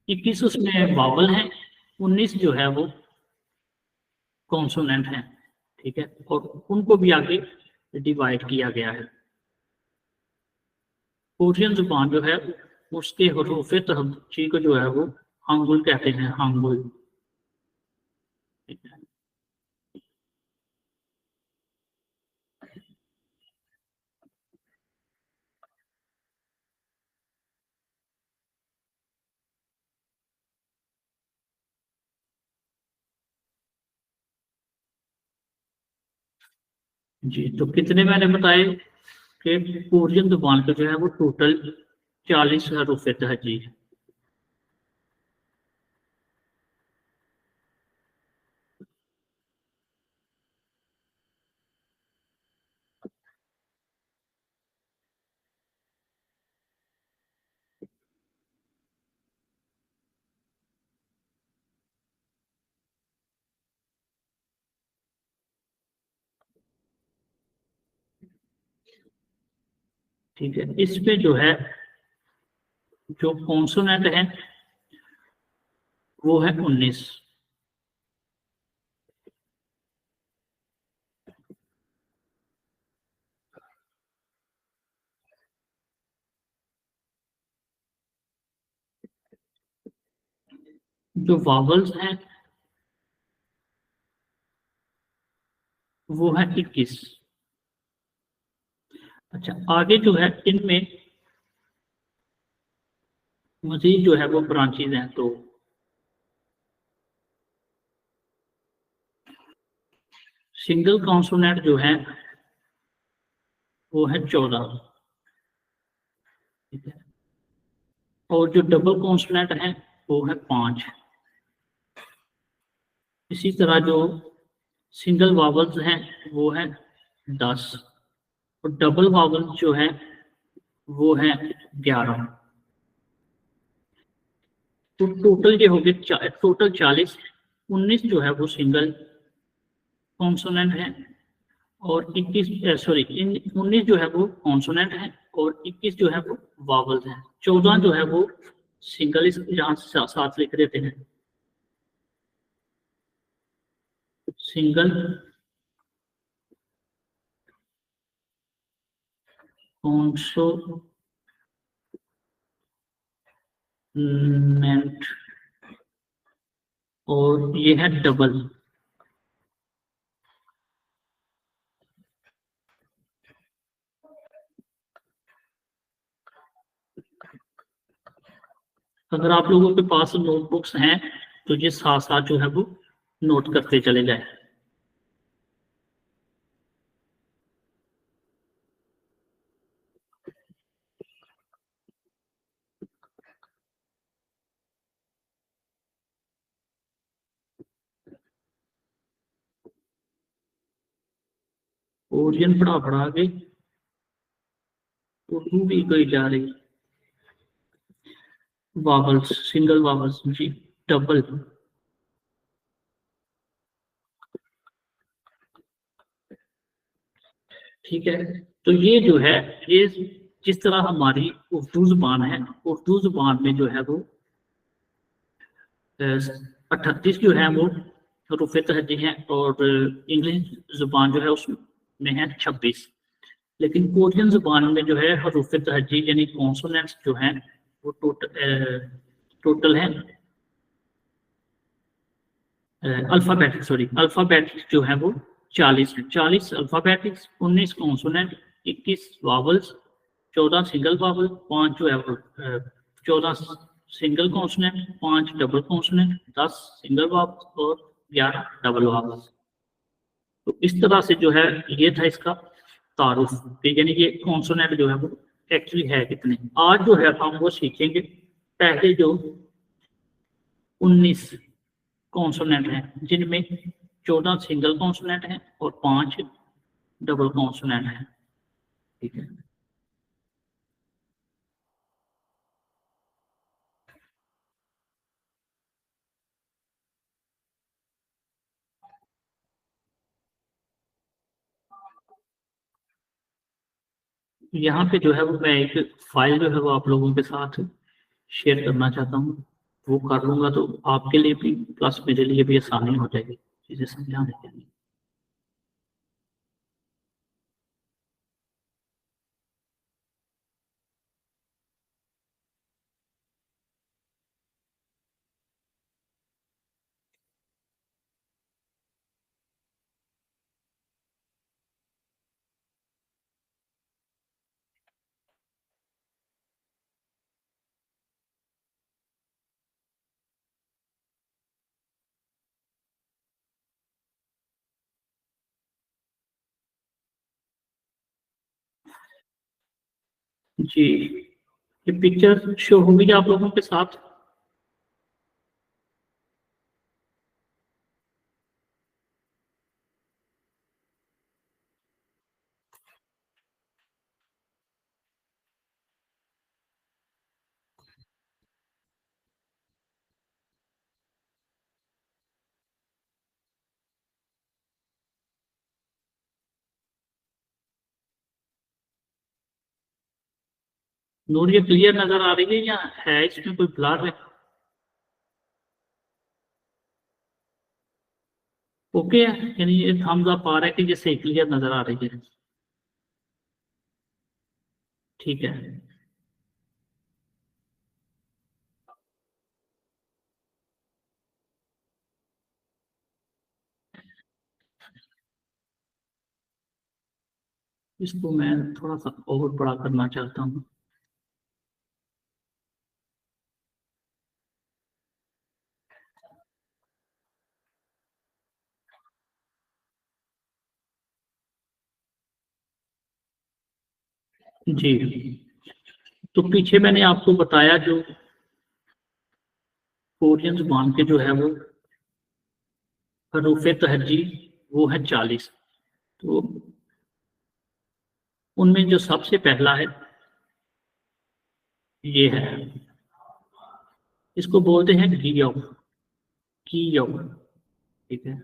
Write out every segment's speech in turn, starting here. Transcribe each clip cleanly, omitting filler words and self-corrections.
21 उसमें वावल है, 19 जो है वो कॉन्सोनेंट है। ठीक है, और उनको भी आगे डिवाइड किया गया है। कोरियन जुबान जो है उसके हरूफ तहज्जी को जो है वो हांगुल कहते हैं, हांगुल। ठीक है, जी तो कितने मैंने बताए कि कोरियन जुबान का जो है वो टोटल 40 हरूफ तहज्जी है। ठीक है, इसमें जो है जो कॉन्सोनेंट है वो है 19। जो वावल्स हैं वो है 21। अच्छा, आगे जो है इनमें मजीद जो है वो ब्रांचेज हैं। तो सिंगल कॉन्सोनेंट जो है वो है 14। ठीक है, और जो डबल कॉन्सोनेंट है वो है 5। इसी तरह जो सिंगल वावल्स हैं वो है 10, और डबल वावल्स जो है वो है 11। तो टोटल जो हो गए टोटल 40। 19 जो है वो सिंगल कॉन्सोनेंट है, और 21 सॉरी 19 जो है वो कॉन्सोनेंट है, और 21 जो है वो वावल्स हैं। 14 जो है वो सिंगल, इस यहाँ से साथ लिख देते हैं, सिंगल कॉन्सोनेंट, और ये है डबल। अगर आप लोगों के पास नोटबुक्स हैं तो ये साथ साथ जो है वो नोट करते चले जाए। ओरियन पढ़ा पढ़ा के उर्दू भी गई जा रही। वावल्स, सिंगल वावल्स जी, डबल। ठीक है, तो ये जो है, ये जिस तरह हमारी उर्दू जुबान है, उर्दू जुबान में जो है वो 38 जो है वो हरूफ तहज्जी हैं, और इंग्लिश जुबान जो है उसमें है 26। लेकिन कोरियन जुबान में जो है हरूफ तहज्जी यानी कॉन्सोनेंट्स जो हैं वो टोटल है अल्फाबेटिक, सॉरी अल्फाबेटिक जो है वो 40 है। 40 अल्फाबेटिक्स, 19 कॉन्सोनेंट, 21 वावल्स, 14 सिंगल वावल, 5 जो है वो 14 single consonant, 5 double consonant, 10 single vowel और 11 डबल वावल। तो इस तरह से जो है ये था इसका तारुफ, यानी कि कॉन्सोनेंट जो है वो एक्चुअली है कितने। आज जो है हम वो सीखेंगे पहले जो 19 कॉन्सोनेंट हैं, जिनमें 14 सिंगल कॉन्सोनेंट हैं और 5 डबल कॉन्सोनेंट हैं। ठीक है, यहाँ पे जो है वो मैं एक फाइल जो है वो आप लोगों के साथ शेयर करना चाहता हूँ। वो कर लूंगा तो आपके लिए भी प्लस मेरे लिए भी आसानी हो जाएगी चीजें समझाने के लिए। जी, ये पिक्चर शो होगी आप लोगों के साथ? नूर ये क्लियर नजर आ रही है या है इसमें कोई ब्लर है? ओके है, यानी ये थम्स अप आ रहा है कि ये सही क्लियर नजर आ रही है। ठीक है। इसको मैं थोड़ा सा और बड़ा करना चाहता हूँ। जी, तो पीछे मैंने आपको बताया जो कोरियन जुबान के जो है वो हरूफ तहजी वो है 40। तो उनमें जो सबसे पहला है ये है, इसको बोलते हैं गियो, गियो। ठीक है।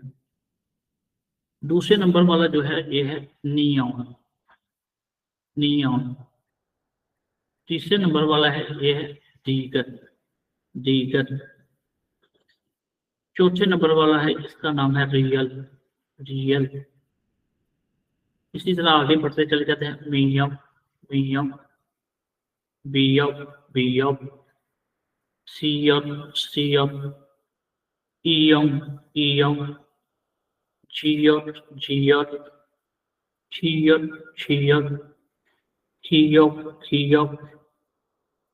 दूसरे नंबर वाला जो है ये है नियॉन, नियॉन। तीसरे नंबर वाला है ये है दीगर, दीगर। चौथे नंबर वाला है इसका नाम है रियल, रियल। इसी तरह आगे बढ़ते चले जाते हैं मीडियम, मीडियम, बीएम, बीएम, सीएम, सीएम, ईएम, ईएम, जीएम, जीएम, ठीएम, ठीएम, ठीएम, ठीएम,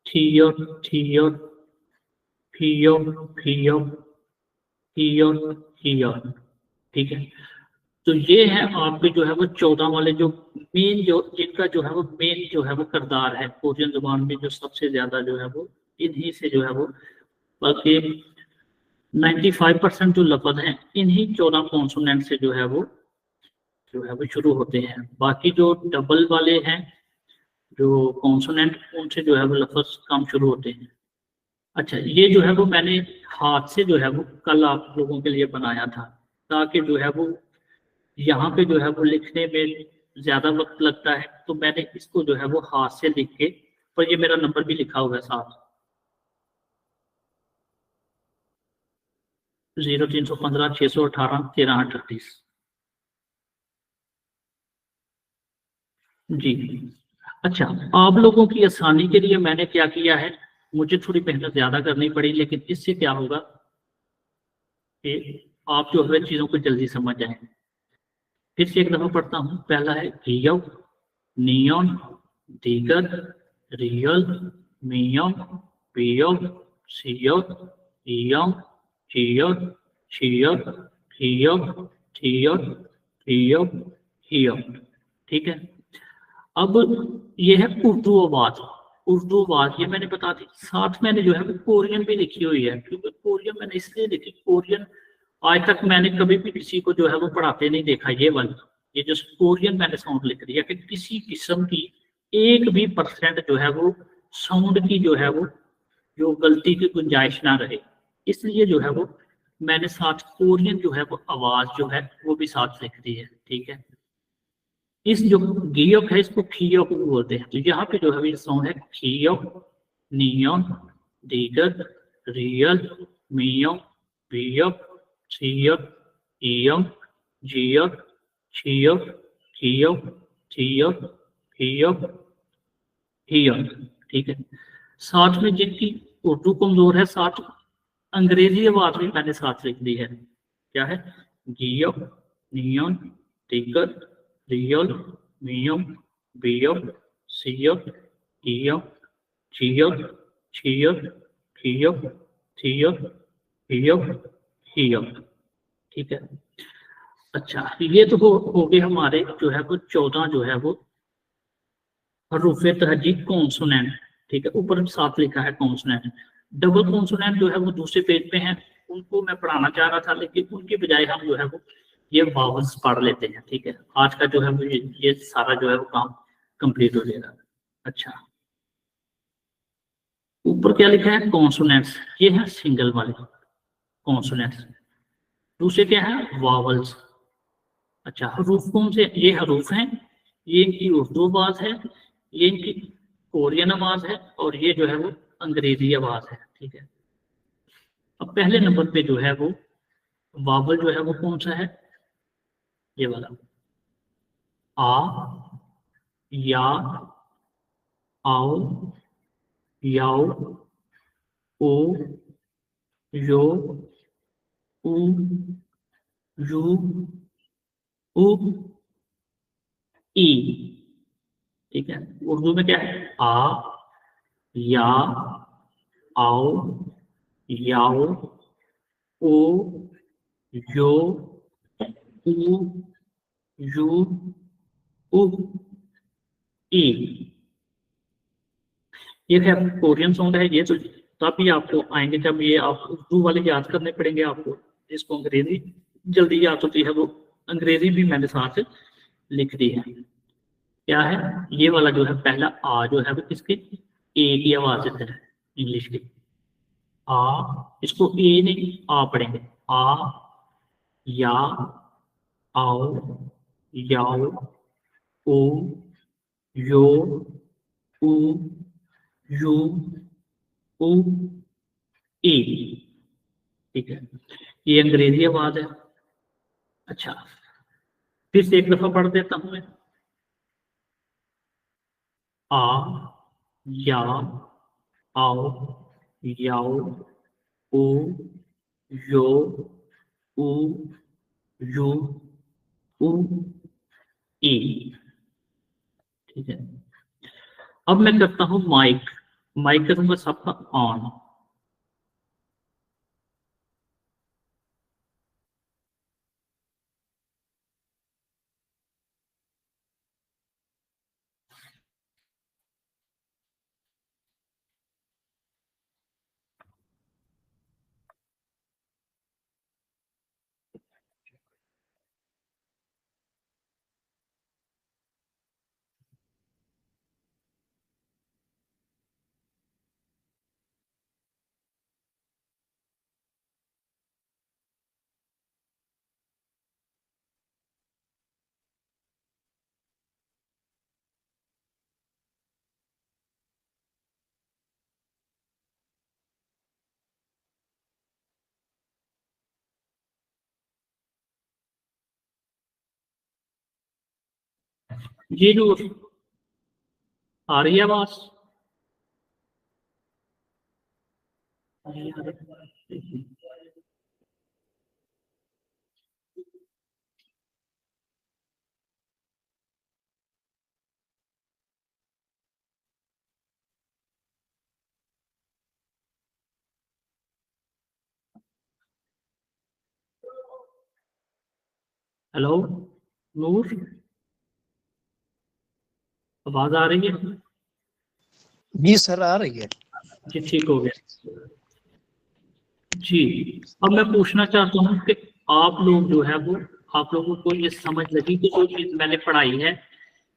ठीएम, ठीएम, फीएम, फीएम, ईएम, ईएम। ठीक है। तो ये है आपके जो है वो 14 वाले जो मेन, जो जिनका जो है वो मेन जो है वो किरदार है कोरियन जुबान में, जो सबसे ज्यादा जो है वो इन्हीं से जो है वो, बल्कि 95% जो लफ्ज हैं इन्हीं 14 कॉन्सोनेंट से जो है वो शुरू होते हैं। बाकी जो डबल वाले हैं जो कॉन्सोनेंट, उनसे जो है वो लफ्ज कम शुरू होते हैं। अच्छा, ये जो है वो मैंने हाथ से जो है वो कल आप लोगों के लिए बनाया था, ताकि जो है वो यहाँ पे जो है वो लिखने में ज्यादा वक्त लगता है, तो मैंने इसको जो है वो हाथ से लिख के, पर ये मेरा नंबर भी लिखा हुआ है साथ, 0315 618 1338। जी। अच्छा, आप लोगों की आसानी के लिए मैंने क्या किया है, मुझे थोड़ी मेहनत ज्यादा करनी पड़ी, लेकिन इससे क्या होगा कि आप जो है चीजों को जल्दी समझ जाएं। फिर से एक दफा पढ़ता हूँ। पहला है गियो, नियॉन, दीगर, रियल, मियम, पियम, सियम, इयम, चियम, छियम, हियम, थियम, थियम, हियम। ठीक है। अब ये है उर्दू आवाज, उर्दू आवाज ये मैंने बता दी। साथ मैंने जो है वो कोरियन भी लिखी हुई है, क्योंकि कोरियन मैंने इसलिए लिखी, कोरियन आज तक मैंने कभी भी किसी को जो है वो पढ़ाते नहीं देखा। ये वाली, ये जो कोरियन मैंने साउंड लिख दिया कि किसी किस्म की एक भी परसेंट जो है वो साउंड की जो है वो जो गलती की गुंजाइश ना रहे, इसलिए जो है वो मैंने साथ कोरियन जो है वो आवाज जो है वो भी साथ लिख दी है। ठीक है। इस जो गियोक है इसको खियोक भी बोलते हैं। तो यहाँ पे जो है ये साउंड है खियोक, नियॉन, दीगर, रियल, मियम, बियम, सीयम, ईयम, जियम, छियम, थियम, थियम, हियम, हियम। ठीक है, साथ में जिनकी उर्दू कमजोर है, साथ अंग्रेजी आवाज भी मैंने साथ लिख दी है। क्या है? गियम, नियम, टिकट, रियल, मियम, बियम, सीयम, ईयम, जियम, छियम, थियम, थियम, हियम, हियम। ठीक है, अच्छा ये तो हो गए हमारे जो है वो 14 जो है वो हरूफे तहजीब कॉन्सोनेंट। ठीक है, ऊपर साथ लिखा है कॉन्सोनेंट। डबल कॉन्सोनेंट जो है वो दूसरे पेज पे हैं, उनको मैं पढ़ाना चाह रहा था, लेकिन उनके बजाय हम जो है वो ये वावल्स पढ़ लेते हैं। ठीक है, आज का जो है वो ये सारा जो है वो काम कंप्लीट हो जाएगा। अच्छा, ऊपर क्या लिखा है? कॉन्सोनेंट्स, ये है सिंगल वाले कॉन्सोनेंट्स। दूसरे क्या है? वावल्स। अच्छा, हरूफ कौन से? ये हरूफ हैं, ये इनकी उर्दू आवाज है, ये इनकी कोरियन आवाज है, और ये जो है वो अंग्रेजी आवाज है। ठीक है, अब पहले नंबर पे जो है वो वावल जो है वो कौन सा है? ये वाला, आ, या, आओ, याओ, ओ, यो, उ, यू, उ, ई। ठीक है, उर्दू में क्या है? आ, या, आओ, याओ, ओ, यो, उ, यू, उ, ई। ये है कोरियन सॉन्ग है। ये तो तभी आपको आएंगे जब ये आप उर्दू वाले याद करने पड़ेंगे आपको। जिसको अंग्रेजी जल्दी याद होती है वो अंग्रेजी भी मैंने साथ लिख दी है। क्या है? ये वाला जो है पहला आ जो है वो किसकी? ए की आवाज है इंग्लिश की। आ, इसको ए नहीं आ पढ़ेंगे। आ, या, आओ, याओ, ओ, यो, उ, यू, उ, ई। ठीक है, ये अंग्रेजी आवाज है। अच्छा, फिर से एक दफा पढ़ देता हूं मैं। आ, या, आओ, याओ, ओ, यो, उ, यू, उ, ई। ठीक है, अब मैं करता हूं माइक। माइक करूंगा सबका ऑन। ये जो आ रही है आवाज, हेलो नूर, आवाज आ रही है? जी सर, आ रही है। जी ठीक हो गया जी। अब मैं पूछना चाहता हूँ कि आप लोग जो है वो, आप लोगों को ये समझ लगी कि जो चीज मैंने पढ़ाई है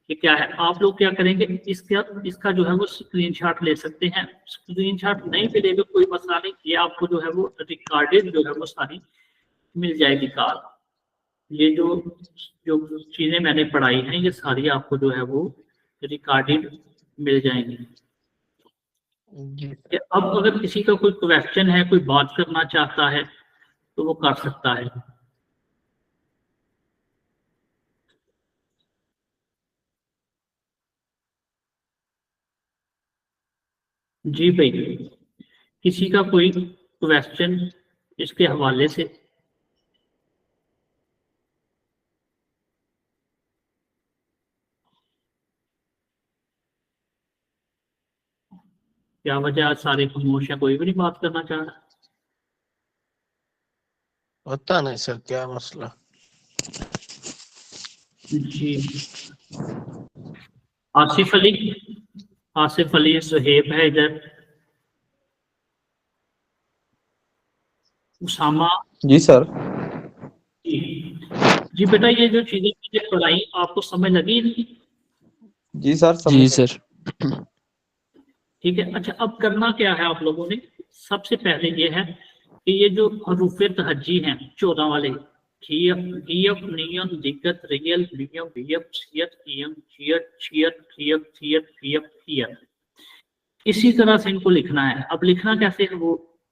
कि क्या है? आप लोग क्या करेंगे? इसका जो है वो स्क्रीनशॉट ले सकते हैं। स्क्रीनशॉट नहीं मिलेगा कोई मसला नहीं, ये आपको जो है वो रिकॉर्डेड जो है वो सारी मिल जाएगी कार। ये जो जो चीजें मैंने पढ़ाई हैं ये सारी आपको जो है वो रिकॉर्डेड मिल जाएंगी। जी कि अब अगर किसी का कोई क्वेश्चन है, कोई बात करना चाहता है तो वो कर सकता है। जी भाई, किसी का कोई क्वेश्चन इसके हवाले से? क्या वजह, आज सारे खामोश हैं, कोई भी नहीं बात करना चाह रहा? पता नहीं सर क्या मसला। जी, आसिफ अली, आसिफ अली सुहेब है इधर, उसामा। जी सर। जी जी बेटा, ये जो चीजें मुझे पढ़ाई आपको समझ लगी? जी सर, समझ जी गए। सर। ठीक है। अच्छा, अब करना क्या है आप लोगों ने? सबसे पहले ये है कि ये जो हरूफे तहज्जी हैं 14 वाले, खियफ गियफ नियम दिक्कत रियल नियम बियफ सियत कियम चियत चियत खियफ थियत खियफ खियत, इसी तरह से इनको लिखना है। अब लिखना कैसे है वो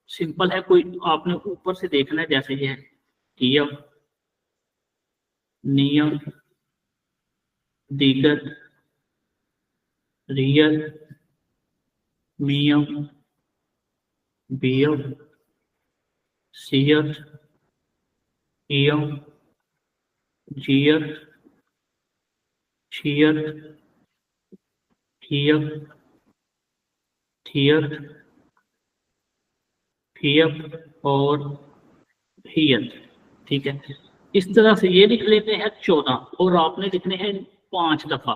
सिंपल है, कोई आपने ऊपर से देखना है, जैसे ये है खियफ नियम दिक्कत रियल मियम बियफ सियत कियम जियत छियत खियफ थियत फियत और हियत। ठीक है, इस तरह से ये लिख लेते हैं 14, और आपने लिखने हैं 5 दफा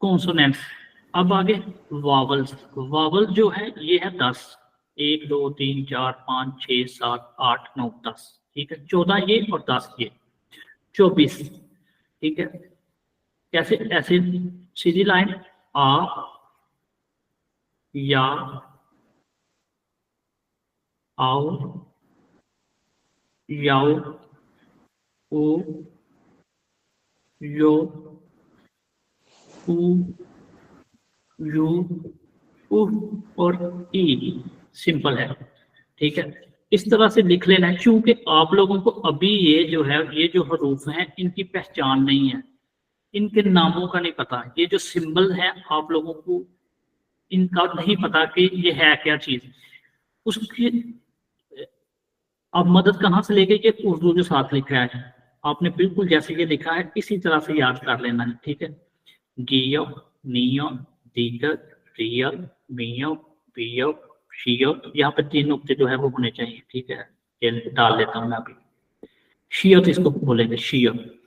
कॉन्सोनेंट्स। अब आगे वावल्स, वावल जो है ये है 10, 1 2 3 4 5 6 7 8 9 10। ठीक है, 14 ये और 10 ये, 24। ठीक है, कैसे? ऐसे सीधी लाइन, आ या आओ याओ ओ यो ऊ यू उह और ई, सिंपल है। ठीक है, इस तरह से लिख लेना है, क्योंकि आप लोगों को अभी ये जो है, ये जो हरूफ हैं इनकी पहचान नहीं है, इनके नामों का नहीं पता। ये जो सिंबल है आप लोगों को इनका नहीं पता कि ये है क्या चीज, उसकी अब मदद कहाँ से लेके? ये उर्दू जो साथ लिखा है, आपने बिल्कुल जैसे ये लिखा है इसी तरह से याद कर लेना है। ठीक है, गियो नियो दिगत रियल मियो पियो शियो, यहाँ पे 3 नुक्ते जो है वो होने चाहिए। ठीक है, ये डाल लेता हूँ मैं अभी। शियत इसको बोलेंगे, शियत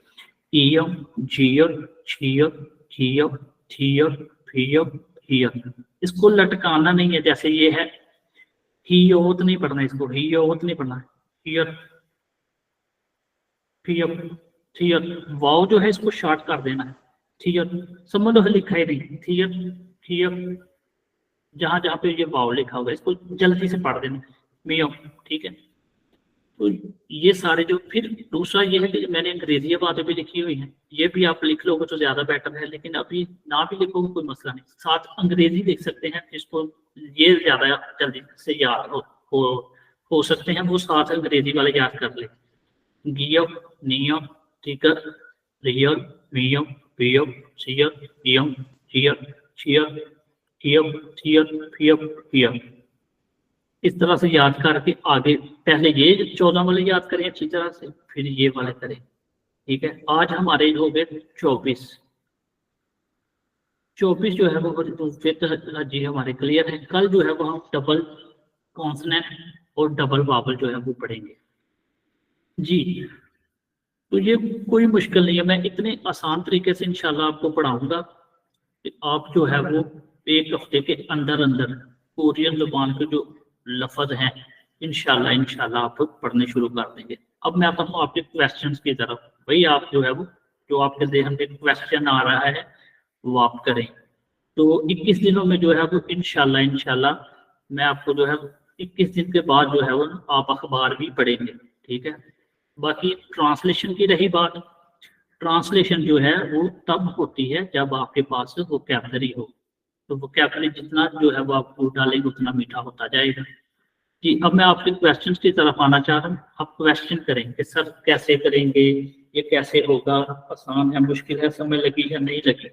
इयो जियो छियो खियो थियो फियो हियो। इसको लटकाना नहीं है, जैसे ये है हियोत नहीं पढ़ना, इसको हियोत नहीं पढ़ना, हियत थियत थियत। वाव जो है इसको शॉर्ट कर देना है, थियत समझ लो लिखा ही नहीं, थियत थियत, जहां जहां पे ये वाव लिखा होगा इसको जल्दी से पढ़ देना, मियो। ठीक है, तो ये सारे जो, फिर दूसरा ये है कि मैंने अंग्रेजी बातें भी लिखी हुई हैं, ये भी आप लिख लोगे तो ज्यादा बेटर है, लेकिन अभी ना भी लिखोगे कोई मसला नहीं, साथ अंग्रेजी लिख सकते हैं, जिसको ये ज्यादा जल्दी से याद हो सकते हैं, वो साथ अंग्रेजी वाले याद कर ले। गियम नियम टिकर रियल मियम पियम सियम पियम चियम चियम कियम थियम फियम पियम, इस तरह से याद करके आगे पहले ये 14 वाले याद करें अच्छी तरह से, फिर ये वाले करें। ठीक है, आज हमारे हो गए 24। 24 जो है वो फिर जी हमारे क्लियर है। कल जो है वो हम डबल कॉन्सोनेंट और डबल वावल जो है वो पढ़ेंगे जी। तो ये कोई मुश्किल नहीं है, मैं इतने आसान तरीके से इंशाल्लाह आपको पढ़ाऊंगा कि आप जो है वो 1 हफ्ते के अंदर अंदर कोरियन जुबान के जो लफ्ज हैं इंशाल्लाह आप पढ़ने शुरू कर देंगे। अब मैं आता हूँ आपके क्वेश्चंस की तरफ। भाई आप जो है वो, जो आपके देहन में क्वेश्चन आ रहा है वो आप करें। तो 21 दिनों में जो है वो इंशाल्लाह मैं आपको जो है 21 दिन के बाद जो है वो आप अखबार भी पढ़ेंगे। ठीक है, बाकी ट्रांसलेशन की रही बात, ट्रांसलेशन जो है वो तब होती है जब आपके पास वोकैबुलरी हो। तो वोकैबुलरी जितना जो है वो आप फूड डालेंगे उतना मीठा होता जाएगा। जी, अब मैं आपके क्वेश्चन की तरफ आना चाह रहा हूँ। आप क्वेश्चन करेंगे सर कैसे करेंगे, ये कैसे होगा, आसान है, मुश्किल है, समय लगी है, नहीं लगी।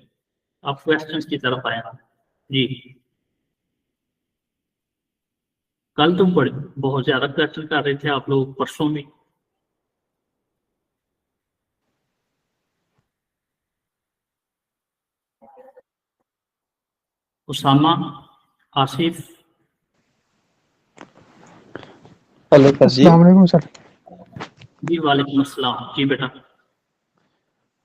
आप क्वेश्चन की तरफ आए जी। कल तुम बड़े बहुत ज्यादा क्वेश्चन कर रहे थे आप लोग, परसों में। उसामा, आसिफ। हेलो सर जी। अस्सलाम वालेकुम सर। जी वालेकुम अस्सलाम। जी बेटा।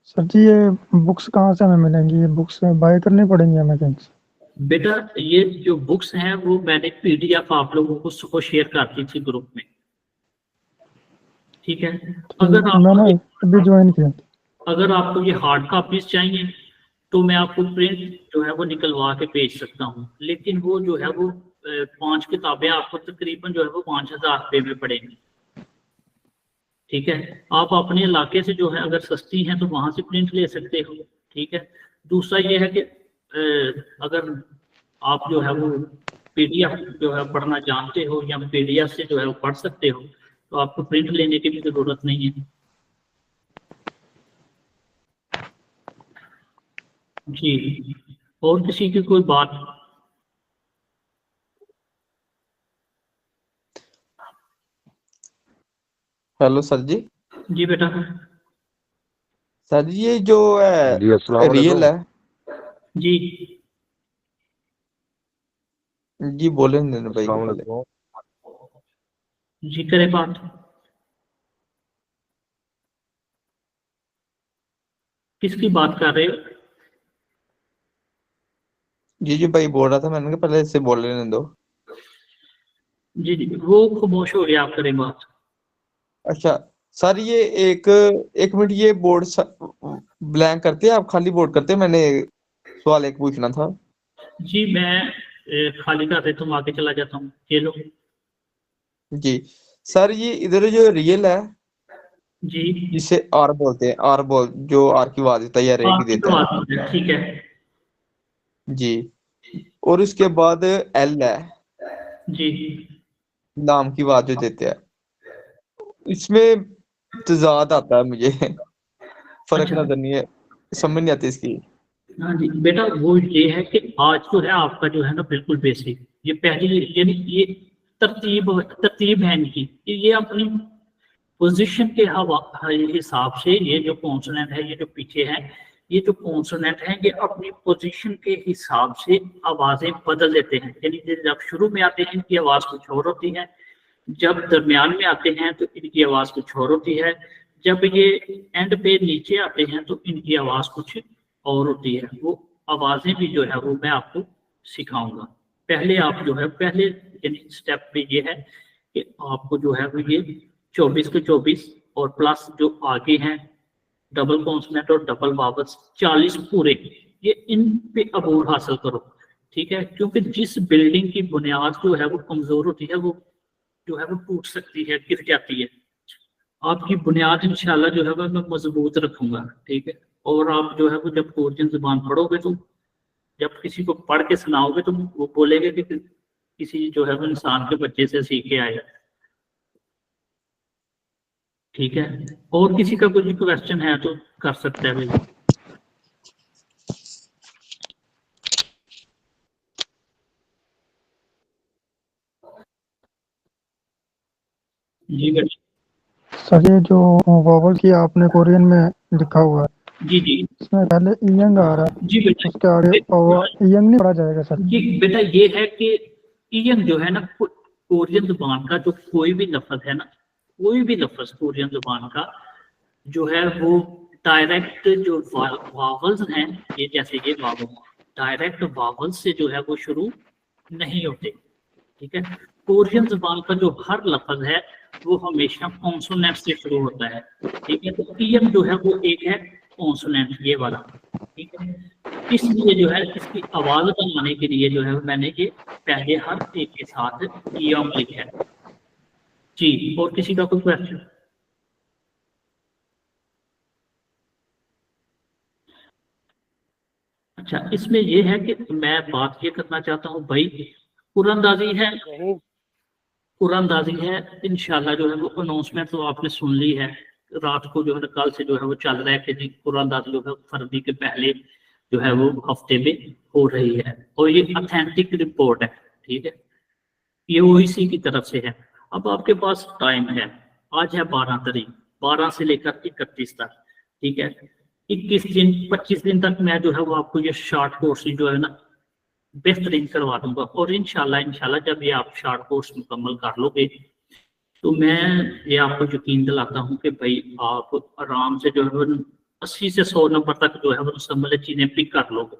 सर जी ये बुक्स कहाँ से हमें मिलेंगी? ये बुक्स बाय करनी पड़ेंगी हमें कहीं से? बेटा ये जो बुक्स हैं वो मैंने पीडीएफ आप लोगों को शेयर कर दी थी ग्रुप में, ठीक है। अगर मैंने आप अभी ज्वाइन किया। अगर आपको ये हार्ड कॉपीज चाहिए तो मैं आपको प्रिंट जो है वो निकलवा के भेज सकता हूँ, लेकिन वो जो है वो 5 किताबें आपको तकरीबन जो है वो 5,000 रुपये में पड़ेंगी, ठीक है। आप अपने इलाके से जो है अगर सस्ती हैं तो वहां से प्रिंट ले सकते हो, ठीक है। दूसरा ये है कि अगर आप जो है वो पीडीएफ जो है पढ़ना जानते हो या पीडीएफ से जो है वो पढ़ सकते हो तो आपको प्रिंट लेने की भी जरूरत नहीं है। जी, और किसी की कोई बात? हेलो सर जी। जी बेटा। सर जी ये जो जी अस्सलाम रियल वालेकुम। है। जी जी बोले नैन भाई अस्सलाम को पहले। वालेकुम। जी करे बात। किसकी बात कर रहे हो? जी जी भाई बोल रहा था, मैंने कहा पहले इससे बोल लेने दो। जी जी, वो खामोश हो गया, आप करें बात। अच्छा सर ये एक एक मिनट, ये बोर्ड ब्लैंक करते हैं आप, खाली बोर्ड करते हैं? मैंने सवाल एक पूछना था। जी मैं खाली कर देता हूँ, आगे चला जाता हूँ, ये लो। जी सर ये इधर जो रियल है जी जिसे आर बोलते हैं, आर बोल जो आर की आवाज देता है या रे की आपकी देता है। बात है, ठीक है। जी, और उसके बाद एल है, जी नाम की आवाज जो देते हैं। इसमें तजाद आता है मुझे फर्क अच्छा। नजर नहीं है, समझ नहीं आती इसकी। हाँ जी बेटा, वो ये है कि आज जो है आपका जो है ना बिल्कुल बेसिक, ये पहली यानी ये तरतीब तरतीब है इनकी कि ये अपनी पोजीशन के हिसाब से ये जो कॉन्सोनेंट है, ये जो पीछे है, ये जो कॉन्सोनेंट है ये अपनी पोजीशन के हिसाब से आवाजें बदल देते हैं। यानी जब शुरू में आते हैं इनकी आवाज कुछ और होती है, जब दरमियान में आते हैं तो इनकी आवाज कुछ और होती है, जब ये एंड पे नीचे आते हैं तो इनकी आवाज कुछ और होती है। वो आवाजें भी जो है वो मैं आपको सिखाऊंगा। पहले आप जो है पहले यानी स्टेप पे ये है कि आपको जो है वो ये 24 के 24 और प्लस जो आगे हैं डबल कॉन्सोनेंट और डबल वावल्स 40 पूरे, ये इन पे अबूर हासिल करो, ठीक है। क्योंकि जिस बिल्डिंग की बुनियाद जो है वो कमजोर होती है वो जो है वो टूट सकती है, गिर जाती है। आपकी बुनियाद इंशाल्लाह जो है वो मैं मजबूत रखूंगा, ठीक है। और आप जो है वो जब कोरियन जुबान पढ़ोगे तो जब किसी को पढ़ के सुनाओगे तो वो बोलेंगे कि किसी जो है वो इंसान के बच्चे से सीख के आया, ठीक है। और किसी का कोई क्वेश्चन है तो कर सकते हैं भाई। जी बेटा। सर ये जो वॉवल की आपने कोरियन में लिखा हुआ है, जी जी इसमें पहले इयंग आ रहा है, जी बेटा। उसके आगे इयंग नहीं पढ़ा जाएगा सर? जी बेटा ये है कि इयन जो है ना कोरियन जुबान का जो कोई भी लफ्ज है ना, कोई भी लफ्ज कोरियन जुबान का जो है वो डायरेक्ट जो वावल्स हैं, ये जैसे ये वावल डायरेक्ट वावल से जो है वो शुरू नहीं होते, ठीक है। कोरियन जुबान का जो हर लफ्ज है वो हमेशा कॉन्सोनेंट से शुरू होता है, ठीक है। तो ईएम जो है वो एक है कॉन्सोनेंट, ये वाला, ठीक है। इसलिए जो है इसकी आवाज बनाने के लिए जो है मैंने ये पहले हर एक के साथ ईएम लिखा है। जी, और किसी का कोई क्वेश्चन? अच्छा, इसमें ये है कि मैं बात ये करना चाहता हूँ भाई, कुरानदाजी है, कुरानदाजी है इंशाल्लाह जो है वो अनाउंसमेंट तो आपने सुन ली है। रात को जो है कल से जो है वो चल रहा है कि जी कुरानदाजी जो है फरवरी के पहले जो है वो हफ्ते में हो रही है, और ये ऑथेंटिक रिपोर्ट है, ठीक है, ये ओईसी की तरफ से है। अब आपके पास टाइम है, आज है 12 तारीख, 12 से लेकर 31 तक, ठीक है, 21 दिन 25 दिन तक मैं जो है वो आपको ये शॉर्ट कोर्स जो है ना बेहतरीन करवा दूंगा। और इंशाल्लाह इंशाल्लाह जब ये आप शॉर्ट कोर्स मुकम्मल कर लोगे तो मैं ये आपको यकीन दिलाता हूँ कि भाई आप आराम से जो है वो 80 से 100 नंबर तक जो है वो मुकम्मल चीजें पिक कर लोगे।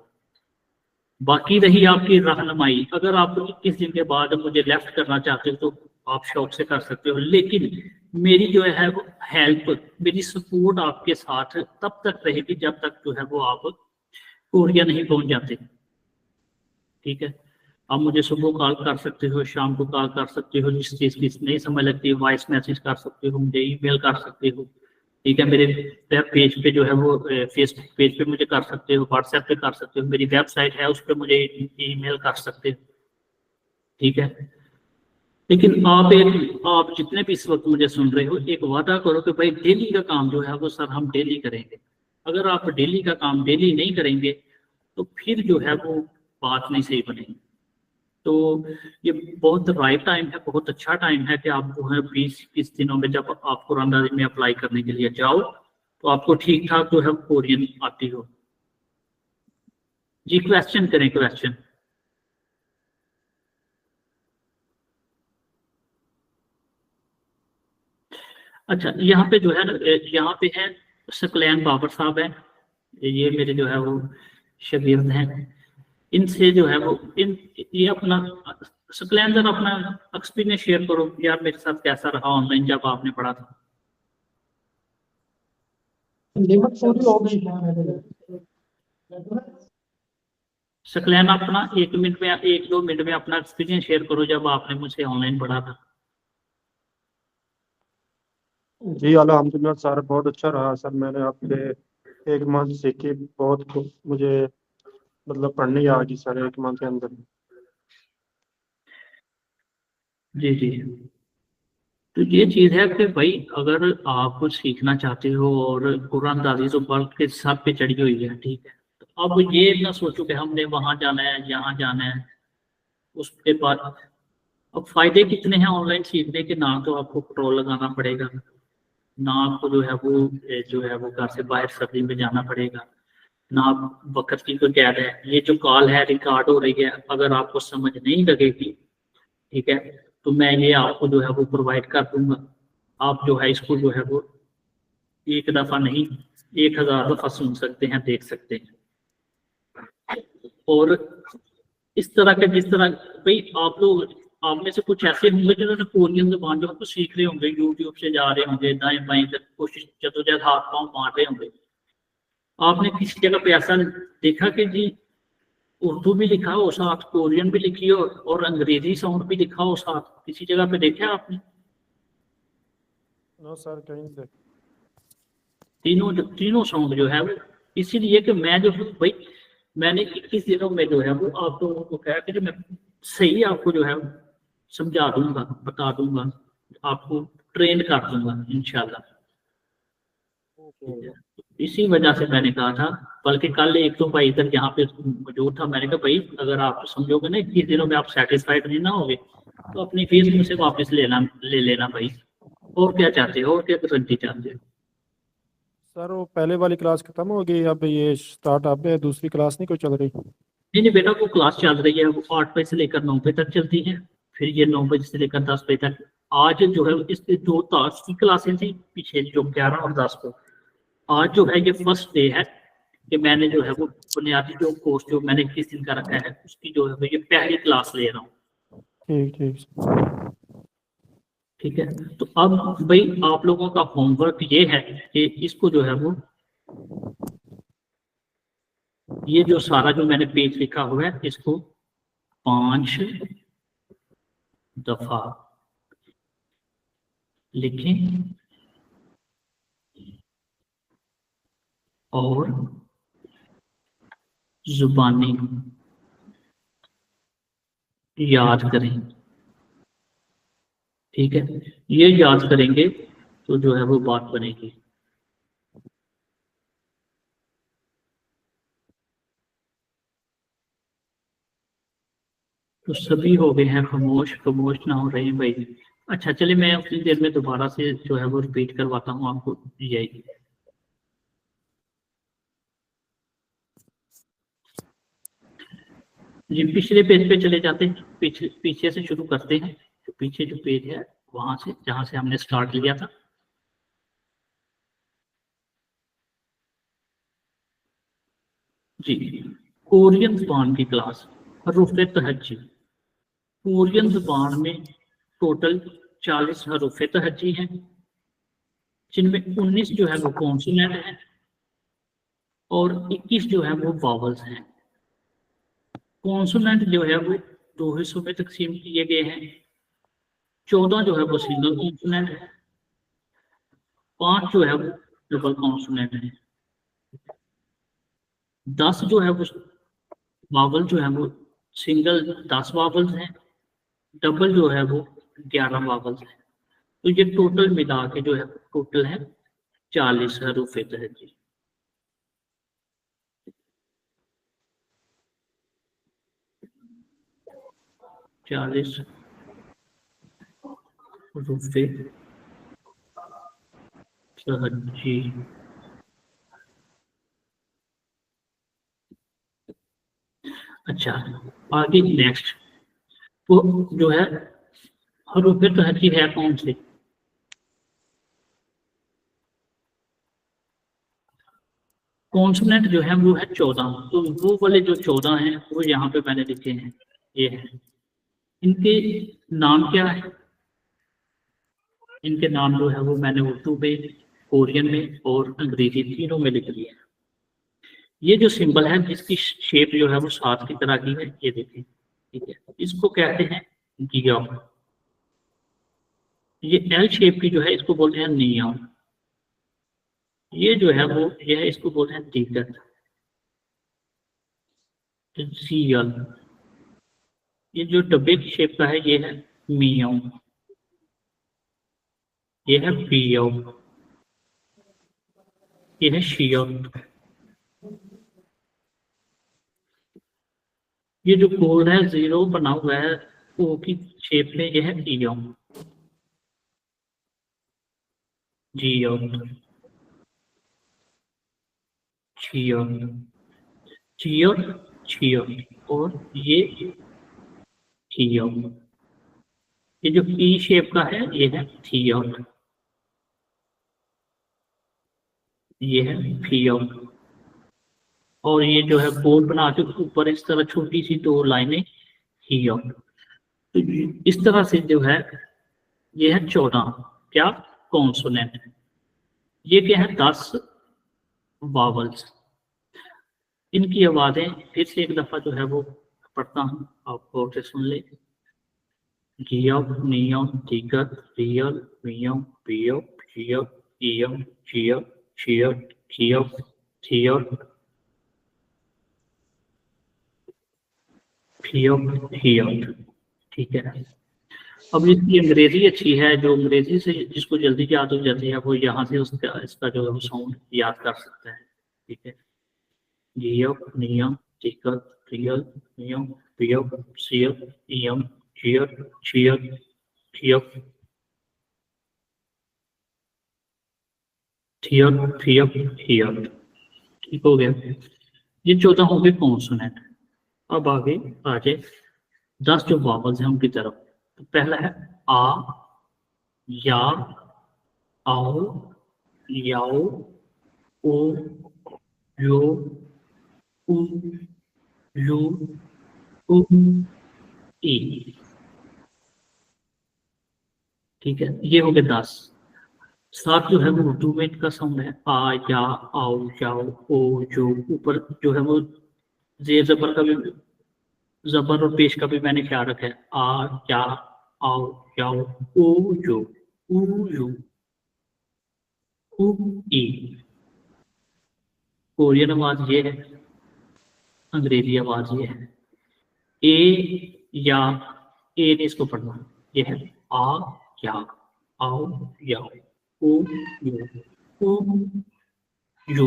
बाकी रही आपकी रहनुमाई, अगर आप 21 दिन के बाद मुझे लेफ्ट करना चाहते हो तो आप शौक से कर सकते हो, लेकिन मेरी जो है वो हेल्प, मेरी सपोर्ट आपके साथ तब तक रहेगी जब तक जो है वो आप कोरिया नहीं पहुंच जाते, ठीक है। आप मुझे सुबह कॉल कर सकते हो, शाम को कॉल कर सकते हो, जिस चीज़ की नहीं समझ लगती वॉइस मैसेज कर सकते हो, मुझे ईमेल कर सकते हो, ठीक है। मेरे वेब पेज पे जो है वो फेसबुक पेज पे मुझे कर सकते हो, व्हाट्सएप पे कर सकते हो, मेरी वेबसाइट है उस पर मुझे ईमेल कर सकते हो, ठीक है। लेकिन आप जितने भी इस वक्त मुझे सुन रहे हो, एक वादा करो कि भाई डेली का काम जो है वो सर हम डेली करेंगे। अगर आप डेली का काम डेली नहीं करेंगे तो फिर जो है वो बात नहीं सही बनेगी। तो ये बहुत राइट टाइम है, बहुत अच्छा टाइम है कि आप जो है 20-21 दिनों में जब आप कुरानदाजी में अप्लाई करने के लिए जाओ तो आपको ठीक ठाक जो है कोरियन आती हो। जी क्वेश्चन करें, क्वेश्चन। अच्छा, यहाँ पे जो है ना, यहाँ पे है सकलैन बाबर साहब है, ये मेरे जो है वो शागिर्द हैं। इनसे जो है वो इन ये अपना सकलैन जरा अपना एक्सपीरियंस शेयर करो यार, मेरे साथ कैसा रहा ऑनलाइन जब आपने पढ़ा था। लिमिट पूरी हो गई है। सकलैन अपना 1 मिनट में, 1-2 मिनट में अपना एक्सपीरियंस शेयर करो जब आपने मुझसे ऑनलाइन पढ़ा था। जी अल्हम्दुलिल्लाह सर, बहुत अच्छा रहा सर। मैंने आपके 1 मंथ सीखी, बहुत मुझे मतलब पढ़नी आ गई सर 1 मंथ के अंदर। जी जी, तो ये चीज है कि भाई अगर आप कुछ सीखना चाहते हो और कुरानदाजी तो बल्कि के सर पे चढ़ी हुई है, ठीक है, तो अब ये ना सोचो कि हमने वहां जाना है यहाँ जाना है उसके बाद। अब फायदे कितने हैं ऑनलाइन सीखने के, ना तो आपको पेट्रोल लगाना पड़ेगा, ना आपको जो है वो जो है वो घर से बाहर सर्दी में जाना पड़ेगा, ना आप वक्त की कोई कैद है। ये जो कॉल है रिकॉर्ड हो रही है, अगर आपको समझ नहीं लगेगी, ठीक है, तो मैं ये आपको जो है वो प्रोवाइड कर दूंगा। आप जो है इसको जो है वो एक दफा नहीं 1000 दफा सुन सकते हैं, देख सकते हैं। और इस तरह के, जिस तरह भाई आप लोग, आप में से कुछ ऐसे होंगे जिन्होंने कोरियन जबान जो है सीख रहे होंगे, यूट्यूब से जा रहे होंगे, दाएं बाएं कोशिश जदोजहद हाथ पांव मार रहे होंगे। आपने किसी जगह पे ऐसा देखा कि जी उर्दू भी लिखा हो साथ, कोरियन भी लिखी हो और अंग्रेजी साउंड भी लिखा हो साथ, किसी जगह पे देखा है आपने? नो सर, कहीं से। तीनों साउंड जो है वो, इसीलिए कि मैं जो हूँ भाई, मैंने 21 दिनों में जो है वो आप लोगों को कहा कि जो मैं सही आपको जो है समझा दूंगा, बता दूंगा, आपको ट्रेन कर दूंगा इंशाल्लाह। ठीक है, तो इसी वजह से मैंने कहा था, बल्कि कल एक तो भाई इधर यहाँ पे मौजूद था, मैंने कहा भाई अगर आप समझोगे ना 21 दिनों में आप सेटिस्फाइड नहीं ना होगे तो अपनी फीस मुझसे वापस ले लेना भाई। और क्या चाहते हो, और क्या गारंटी चाहते हो? सर वो पहले वाली क्लास खत्म हो गई, अब ये स्टार्ट, अब दूसरी क्लास नहीं कोई चल रही? नहीं नहीं बेटा, वो क्लास चल रही है, वो 8 बजे से लेकर 9 बजे तक चलती है, फिर ये 9 बजे से लेकर 10 बजे तक। आज जो है इसकी 2 तास की क्लासें थी पीछे, जो 11 और 10 को। आज जो है ये फर्स्ट डे है कि मैंने जो है वो बुनियादी जो कोर्स जो मैंने 21 दिन का रखा है उसकी जो है वो ये पहली क्लास ले रहा हूँ। ठीक ठीक। ठीक है, तो अब भाई आप लोगों का होमवर्क ये है कि इसको जो है वो, ये जो सारा जो मैंने पेज लिखा हुआ है इसको 5 दफा लिखें और जुबानी याद करें। ठीक है, ये याद करेंगे तो जो है वो बात बनेगी। तो सभी हो गए हैं खामोश, खामोश ना हो रहे हैं भाई। अच्छा चलिए, मैं उतनी देर में दोबारा से जो है वो रिपीट करवाता हूँ आपको यही। जी पिछले पेज पे चले जाते हैं, पीछे से शुरू करते हैं। तो पीछे जो पेज है वहां से, जहां से हमने स्टार्ट लिया था। जी, कोरियन जुबान की क्लास, हरूफ तहज्जी। कोरियन जुबान में टोटल 40 हरूफ तहज्जी हैं, जिनमें 19 जो है वो कॉन्सोनेंट हैं और 21 जो है वो वावल्स हैं। कॉन्सोनेंट जो है वो दो हिस्सों में तकसीम किए गए हैं। 14 जो है वो सिंगल कॉन्सोनेंट है, 5 जो है वो डबल कॉन्सोनेंट है, 10 जो है वो वावल जो है वो सिंगल 10 वावल्स हैं, डबल जो है वो 11 वावल्स हैं। तो ये टोटल मिला के जो है टोटल है 40 हरूफ तहज्जी। चालीस हरूफ तहज्जी। अच्छा, आगे नेक्स्ट वो जो है हरूफ तहज्जी है कौन से? कॉन्सोनेंट जो है वो है 14। तो वो वाले जो 14 हैं वो यहाँ पे मैंने लिखे हैं, ये है। इनके नाम क्या है? इनके नाम जो है वो मैंने उर्दू में, कोरियन में और अंग्रेजी तीनों में लिख दिए हैं। ये जो सिंबल है जिसकी शेप जो है वो 7 की तरह की है, ये देखें। ठीक है, इसको कहते हैं गियोम। ये एल शेप की जो है इसको बोलते हैं नियोम। ये जो है वो ये है, इसको बोलते हैं दिक्कत, सीयल। ये जो डब्बे की शेप का है ये है मियोम। ये है पियोम। ये है शियोम। ये जो कोड है 0 बना हुआ है ओ की शेप में, ये है इयोम, जियोम, छियोम, चियोम, छियोम और ये थियोम। ये जो ई शेप का है ये है थियोम, ये है फियोम। और ये जो है कोड बना के ऊपर इस तरह छोटी सी 2 लाइनें हियोम। तो इस तरह से जो है ये है 14 क्या कॉन्सोनेंट। ये क्या है 10 वावल्स। इनकी आवाजें फिर से एक दफा जो है वो पढ़ता हूँ, आप गौर से सुन ले। गियोम, नियोम, दिगत, रियल, मियोम, पियो, पियो, इयम, चियो, चियो, खियो, थियो, फियो, हियो। ठीक है, अब इसकी अंग्रेजी अच्छी है, जो अंग्रेजी से जिसको जल्दी याद हो जाती है वो यहाँ से उसका इसका जो है वो साउंड याद कर सकता है। ठीक है, गियो, नियम, टिकट, रियल, नियम, पियो, सियो, इयम, चियो, चियो, थियो, थियो, फियो, हियो। ठीक हो गया, ये 14 हो गए कॉन्सोनेंट। अब आगे आ जाए 10 जो वावल्स हैं उनकी तरफ। तो पहला है आ, या, आओ, याओ, ओ, यो, उ, यू, उ, ई। ठीक है, ये हो गए 10। 7 जो है वो उर्दू में इनका साउंड है आ, या, आओ, जाओ, ओ, जो। ऊपर जो है वो जेर जबर का भी, जबर और पेश का भी मैंने ख्याल रखा है। आ, या, आओ, जाओ, ओ, जो, उ, यू, उ, ई। कोरियन आवाज ये है। अंग्रेजी आवाज ये है। ए या ए ने इसको पढ़ना, ये है आ या, आओ या, ओ यू, ऊ यू,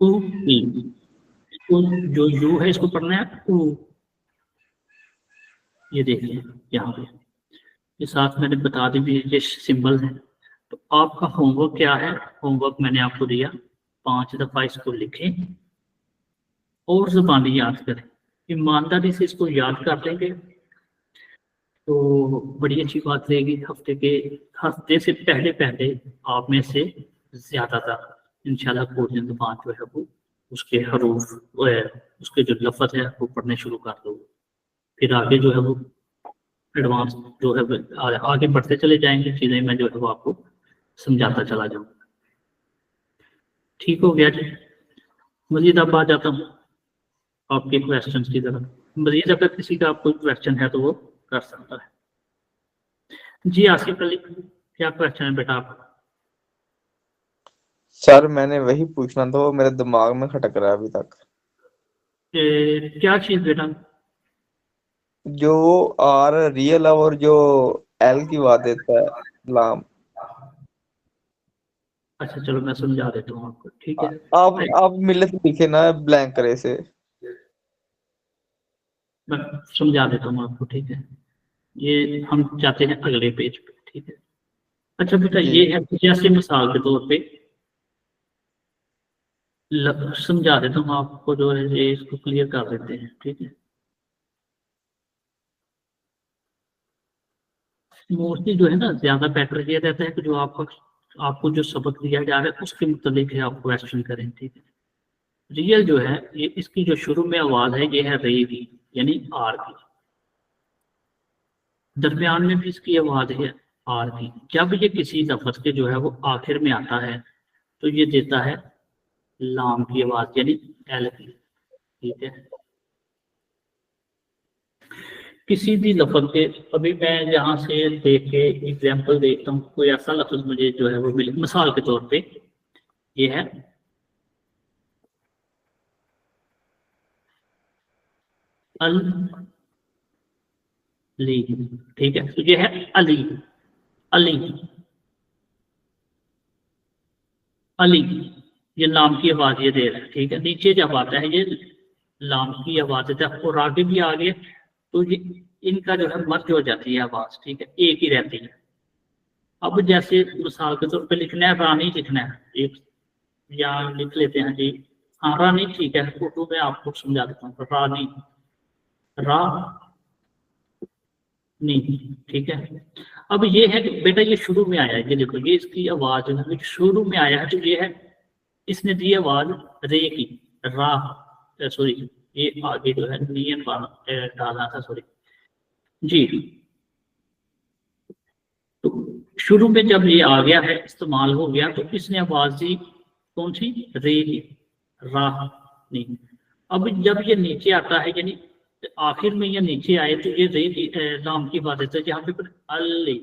ऊ ई। इसको जो यू है इसको पढ़ना है ऊ। ये देखिए यहाँ पे ये साथ मैंने बता दी भी ये सिंबल है। तो आपका होमवर्क क्या है? होमवर्क मैंने आपको दिया, 5 दफा इसको लिखें और ज़बानी याद करें। ईमानदारी से इसको याद कर लेंगे तो बड़ी अच्छी बात रहेगी। हफ्ते से पहले पहले आप में से ज़्यादातर इंशाल्लाह कोरियन ज़बान जो है वो उसके हरूफ उसके जो लफ्ज़ है वो पढ़ने शुरू कर दो। फिर आगे जो है वो एडवांस जो है आगे बढ़ते चले जाएंगे, चीज़ें मैं जो है वो आपको समझाता चला जाऊंगा। ठीक हो गया जी। मजीद अब आ जाता हूँ आपके क्वेश्चंस की तरफ। मजीद अगर किसी का कोई क्वेश्चन है तो वो कर सकता है। जी आसिफ अली, क्या क्वेश्चन है बेटा आपका? सर मैंने वही पूछना था, वो मेरे दिमाग में खटक रहा है अभी तक। क्या चीज बेटा? जो आर रियल है और जो एल की बात देता है लाम। अच्छा चलो मैं समझा देता हूँ आपको, ठीक है। आप मिलत लिखे ना ब्लैंक करे से। मैं समझा देता हूँ आपको, ठीक है। ये हम जाते हैं अगले पेज पे, ठीक है। अच्छा बेटा ये है जैसे मिसाल के तौर पे समझा देता हूँ आपको, जो है ये इसको क्लियर कर देते हैं, ठीक है। मोस्टली जो है ना ज्यादा बेटर ये रहता है कि जो आपको जो सबक दिया जा रहा है उसके मुताबिक आप क्वेश्चन करें, ठीक है। रियल जो है ये इसकी जो शुरू में आवाज है ये है रे की, यानी आर की। दरमियान में भी इसकी आवाज है आर की। जब ये किसी लफ्ज के जो है वो आखिर में आता है तो ये देता है लाम की आवाज, यानी एल की, ठीक है। किसी भी लफ्ज के, अभी मैं यहाँ से देख के एग्जाम्पल देखता हूँ, कोई ऐसा लफ्ज मुझे जो है वो मिले। मिसाल के तौर पे ये है अली, ठीक है। तो ये है अली, अली, अली, ये लाम की आवाज ये दे रहा है, ठीक है। नीचे जब आता है ये लाम की आवाज देता है और आगे भी आ गया तो ये इनका जो है मर्ज हो जाती है आवाज, ठीक है, एक ही रहती है। अब जैसे मिसाल के तौर पे लिखना है रानी, लिखना है एक, या लिख लेते हैं जी, हाँ रानी, ठीक है। उर्दू में आपको समझा देता हूँ, रानी, रा नहीं, ठीक है। अब ये है बेटा ये शुरू में आया है, ये देखो ये इसकी आवाज जो है शुरू में आया है, तो ये है इसने दी आवाज रे की, रा, सॉरी ये आगे जो है नियन डाला था, सॉरी जी। तो शुरू में जब ये आ गया है, इस्तेमाल हो गया, तो इसने आवाज दी कौन सी? रे की, रा नहीं। अब जब ये नीचे आता है, यानी आखिर में ये नीचे आए तो ये रे की लाम की आवाज देता है, यहाँ पे अल्ली,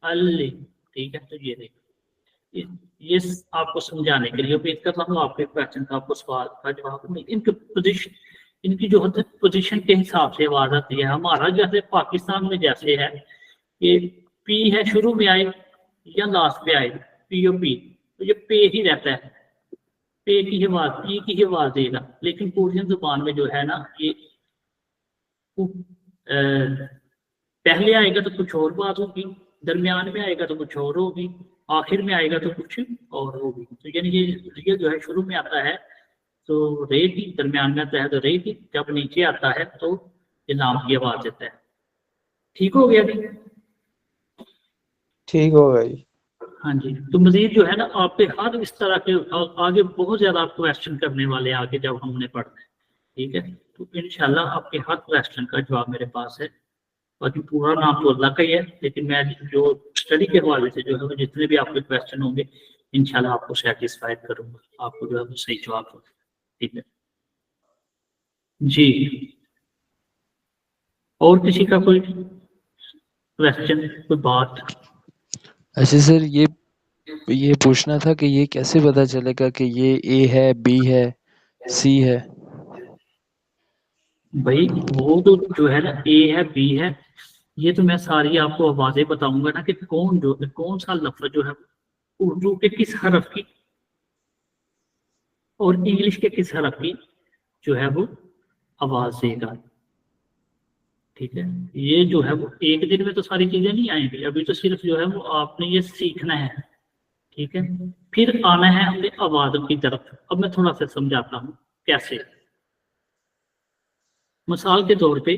अल्ली, ठीक है। तो ये देखो ये आपको समझाने के लिए उम्मीद कर रहा हूँ आपके क्वेश्चन का, आपको सवाल का जवाब मिल। इनके पोजीशन, इनकी जो होती है पोजीशन के हिसाब से आवाज आती है। हमारा जैसे पाकिस्तान में जैसे है ये पी है, शुरू में आए या लास्ट में आए, पी ओ पी, तो ये पे ही रहता है, पे की आवाज, पी की आवाज देगा। लेकिन कोरियन जुबान में जो है ना ये पहले आएगा तो कुछ और बात होगी, दरमियान में आएगा तो कुछ और होगी, आखिर में आएगा तो कुछ और होगी। तो यानी ये रियल जो है शुरू में आता है तो रे की, दरमियान में आता है तो रे की, जब नीचे आता है तो ये लाम की आवाज देता है। ठीक हो गया जी? ठीक हो गई। हाँ जी। तो मजीद जो है ना आपके हर इस तरह के आगे बहुत ज्यादा आप क्वेश्चन करने वाले आगे जब हमने पढ़ना है, ठीक है। तो इंशाल्लाह आपके हर क्वेश्चन का जवाब मेरे पास है। बाकी पूरा नाम तो अल्लाह का ही है, लेकिन मैं जो स्टडी के हवाले से जो है जितने भी आपके क्वेश्चन होंगे इंशाल्लाह आपको सेटिस्फाइड करूंगा, आपको जो है वो सही जवाब होगा, ठीक है जी। और किसी का कोई क्वेश्चन, कोई बात? अच्छा सर ये पूछना था कि ये कैसे पता चलेगा कि ये ए है, बी है, सी है? भाई वो तो जो है ना, ए है, बी है, ये तो मैं सारी आपको आवाजें बताऊंगा ना कि कौन सा लफ्ज जो है उर्दू के किस हरफ की और इंग्लिश के किस हरफ की जो है वो आवाज देगा। ठीक है, ये जो है वो एक दिन में तो सारी चीजें नहीं आएंगी, अभी तो सिर्फ जो है वो आपने ये सीखना है। ठीक है, फिर आना है अपने आवाजों की तरफ। अब मैं थोड़ा सा समझाता हूँ कैसे। मिसाल के तौर पे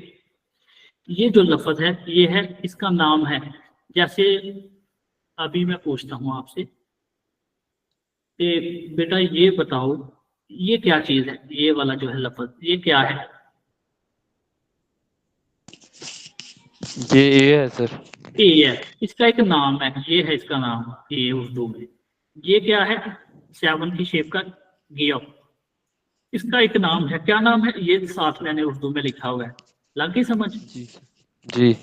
ये जो लफ्ज है ये है, इसका नाम है, जैसे अभी मैं पूछता हूँ आपसे कि बेटा ये बताओ ये क्या चीज है, ये वाला जो है लफ्ज ये क्या है? ये ए है सर। ए है, इसका एक नाम है, ये है इसका नाम ए उर्दू में। ये क्या है? 7 की शेप का गियप, इसका एक नाम है। क्या नाम है? ये साथ मैंने उर्दू में लिखा हुआ है, लग गई समझ? जी जी।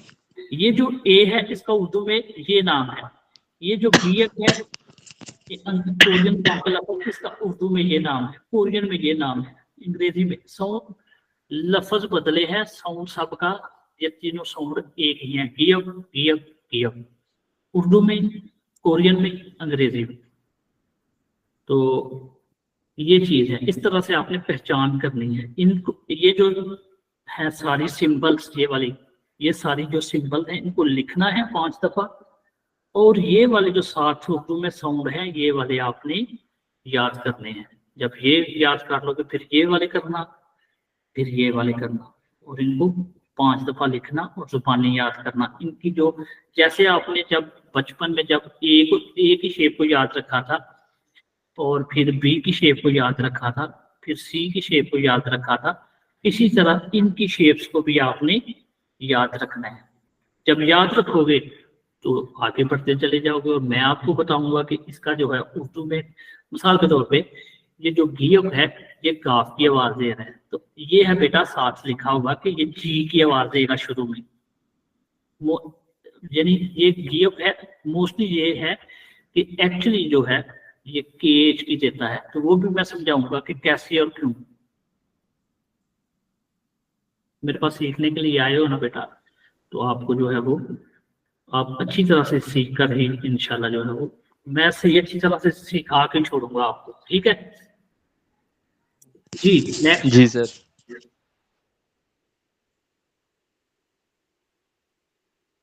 ये जो ए है इसका उर्दू में ये नाम है। ये जो गियप है ये कोरियन का लफ्ज, इसका उर्दू में ये नाम है, कोरियन में ये नाम है, अंग्रेजी में। साउंड लफ्ज बदले हैं, साउंड सबका, ये तीनों साउंड एक ही है, गियप गियप गियप, उर्दू में, कोरियन में, अंग्रेजी में। तो ये चीज है, इस तरह से आपने पहचान करनी है इनको। ये जो है सारी सिंबल्स, ये वाली, ये सारी जो सिंबल है इनको लिखना है 5 दफा, और ये वाले जो 7 उर्दू में साउंड हैं ये वाले आपने याद करने हैं। जब ये याद कर लोगे फिर ये वाले करना, फिर ये वाले करना, और इनको 5 दफा लिखना और जुबानी याद करना। इनकी जो, जैसे आपने जब बचपन में जब ए की शेप को याद रखा था, और फिर बी की शेप को याद रखा था, फिर सी की शेप को याद रखा था, इसी तरह इनकी शेप्स को भी आपने याद रखना है। जब याद रखोगे तो आगे बढ़ते चले जाओगे, और मैं आपको बताऊंगा कि इसका जो है उर्दू में, मिसाल के तौर पे ये जो गियप है ये काफ की आवाज दे रहा है, तो ये है बेटा साथ लिखा हुआ कि ये जी की आवाज देगा शुरू में। यानी ये गियप है, मोस्टली ये है कि एक्चुअली जो है ये केज की देता है, तो वो भी मैं समझाऊंगा कि कैसे और क्यों। मेरे पास सीखने के लिए आए हो ना बेटा, तो आपको जो है वो आप अच्छी तरह से सीख कर ही इंशाल्लाह जो है वो मैं सही अच्छी तरह से सिखा के छोड़ूंगा आपको। ठीक है जी, नेक्स्ट। जी सर।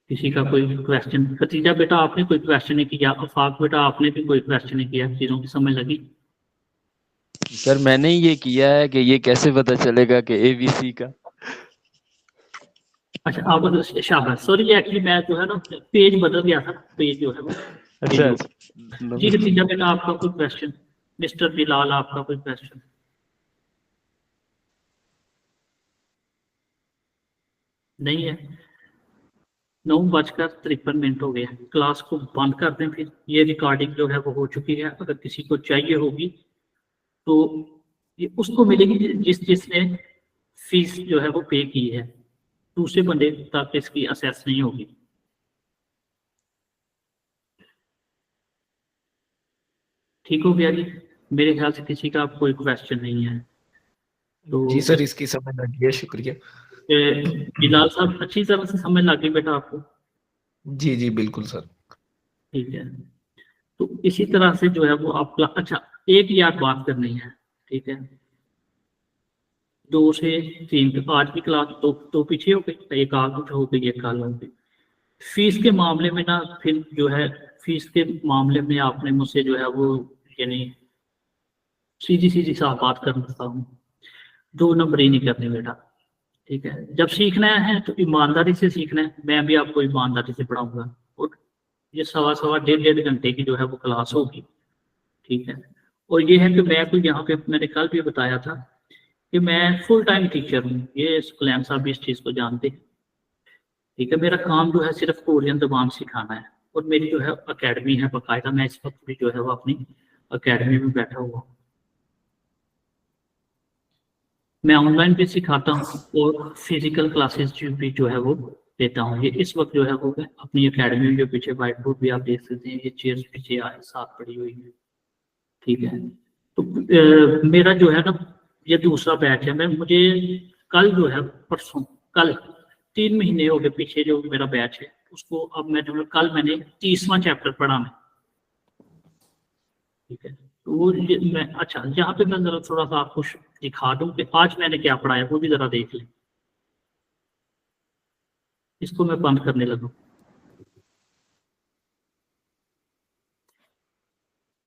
किसी का कोई क्वेश्चन? खतीजा बेटा आपने कोई क्वेश्चन नहीं किया, अफाक बेटा आपने भी कोई क्वेश्चन नहीं किया, चीजों की समझ लगी? सर मैंने ये किया है कि ये कैसे पता चलेगा कि ABC का। अच्छा आप, शाबाश। सॉरी एक्चुअली मैं जो है ना पेज बदल गया था, पेज जो है वो। अच्छा जी खतीजा बेटा आपका कोई क्वेश्चन? मिस्टर बिलाल आपका कोई क्वेश्चन? नहीं है? 9:53 हो गया, क्लास को बंद कर दें। फिर ये रिकॉर्डिंग जो है वो हो चुकी है, अगर किसी को चाहिए होगी तो ये उसको मिलेगी जिसने फीस जो है वो पे की है, दूसरे बंदे तक इसकी असेस नहीं होगी। ठीक हो गया जी? मेरे ख्याल से किसी का कोई क्वेश्चन नहीं है तो। जी सर, इसकी समझ लग गई है, शुक्रिया। बिलाल साहब अच्छी तरह से समझ लग गई बेटा आपको? जी जी बिल्कुल सर। ठीक है, तो इसी तरह से जो है वो आपका, अच्छा एक याद बात करनी है। ठीक है, 2 से 3 आज की क्लास दो पीछे हो गई, एक आगे हो गई, एक काल हो गई। फीस के मामले में ना, फिर जो है फीस के मामले में आपने मुझसे जो है वो, यानी सीधी सीधी साफ बात करता हूँ, 2 नंबर नहीं करने बेटा। ठीक है, जब सीखना है तो ईमानदारी से सीखना है, मैं भी आपको ईमानदारी से पढ़ाऊंगा, और ये 1.25 घंटे की जो है वो क्लास होगी। ठीक है, और ये है कि मैं कोई यहाँ पे, मैंने कल भी बताया था कि मैं फुल टाइम टीचर हूँ, ये सुकलैम साहब भी इस चीज़ को जानते हैं। ठीक है, मेरा काम जो है सिर्फ कोरियन ज़बान सिखाना है, और मेरी जो है अकेडमी है बाकायदा, मैं इस वक्त भी जो है वो अपनी अकेडमी में बैठा हुआ हूँ। मैं ऑनलाइन भी सिखाता हूँ और फिजिकल क्लासेस भी जो है वो देता हूँ। ये इस वक्त जो है वो अपनी अकेडमी में, जो पीछे व्हाइट बोर्ड भी आप देख सकते हैं, ये चेयर्स पीछे साथ पड़ी हुई है। ठीक है, तो मेरा जो है ना ये दूसरा बैच है। मुझे कल जो है परसों कल 3 महीने हो गए पीछे जो मेरा बैच है उसको अब मैं जो कल मैंने 30वां चैप्टर पढ़ा मैं, ठीक है। तो वो मैं अच्छा यहाँ पे मैं जरा थोड़ा सा आपको दिखा दूं कि आज मैंने क्या पढ़ाया वो भी जरा देख लें। इसको मैं बंद करने लगा।